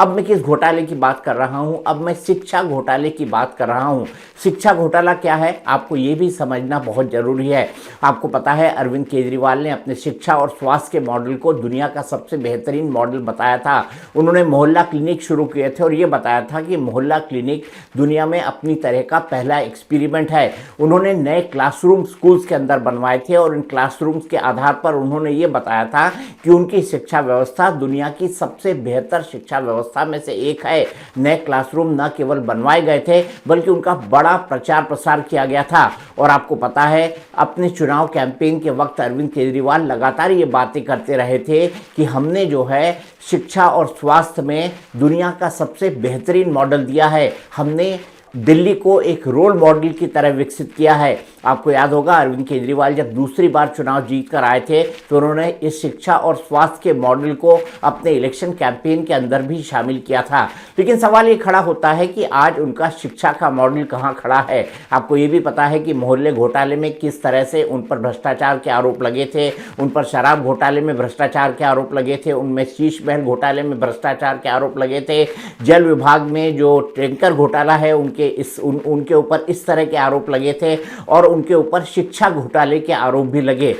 अब मैं किस घोटाले की बात कर रहा हूं? अब मैं शिक्षा घोटाले की बात कर रहा हूं। शिक्षा घोटाला क्या है आपको ये भी समझना बहुत जरूरी है। आपको पता है अरविंद केजरीवाल ने अपने शिक्षा और स्वास्थ्य के मॉडल को दुनिया का सबसे बेहतरीन मॉडल बताया था। उन्होंने मोहल्ला क्लिनिक शुरू किए थे और ये बताया था कि मोहल्ला क्लिनिक दुनिया में अपनी तरह का पहला एक्सपेरिमेंट है। उन्होंने नए क्लासरूम स्कूल्स के अंदर बनवाए थे और इन क्लासरूम्स के आधार पर उन्होंने ये बताया था कि उनकी शिक्षा व्यवस्था दुनिया की सबसे बेहतर शिक्षा व्यवस्था में से एक है। नए क्लासरूम न केवल बनवाए गए थे बल्कि उनका बड़ा प्रचार प्रसार किया गया था। और आपको पता है अपने चुनाव कैंपेन के वक्त अरविंद केजरीवाल लगातार ये बातें करते रहे थे कि हमने जो है शिक्षा और स्वास्थ्य में दुनिया का सबसे बेहतरीन मॉडल दिया है, हमने दिल्ली को एक रोल मॉडल की तरह विकसित किया है। आपको याद होगा अरविंद केजरीवाल जब दूसरी बार चुनाव जीत कर आए थे तो उन्होंने इस शिक्षा और स्वास्थ्य के मॉडल को अपने इलेक्शन कैंपेन के अंदर भी शामिल किया था। लेकिन सवाल ये खड़ा होता है कि आज उनका शिक्षा का मॉडल कहाँ खड़ा है। आपको ये भी पता है कि मोहल्ले घोटाले में किस तरह से उन पर भ्रष्टाचार के आरोप लगे थे, उन पर शराब घोटाले में भ्रष्टाचार के आरोप लगे थे, उनमें शीश महल घोटाले में भ्रष्टाचार के आरोप लगे थे, जल विभाग में जो टैंकर घोटाला है उनके ऊपर इस तरह के आरोप लगे थे और उनके ऊपर शिक्षा घोटाले के आरोप भी लगे।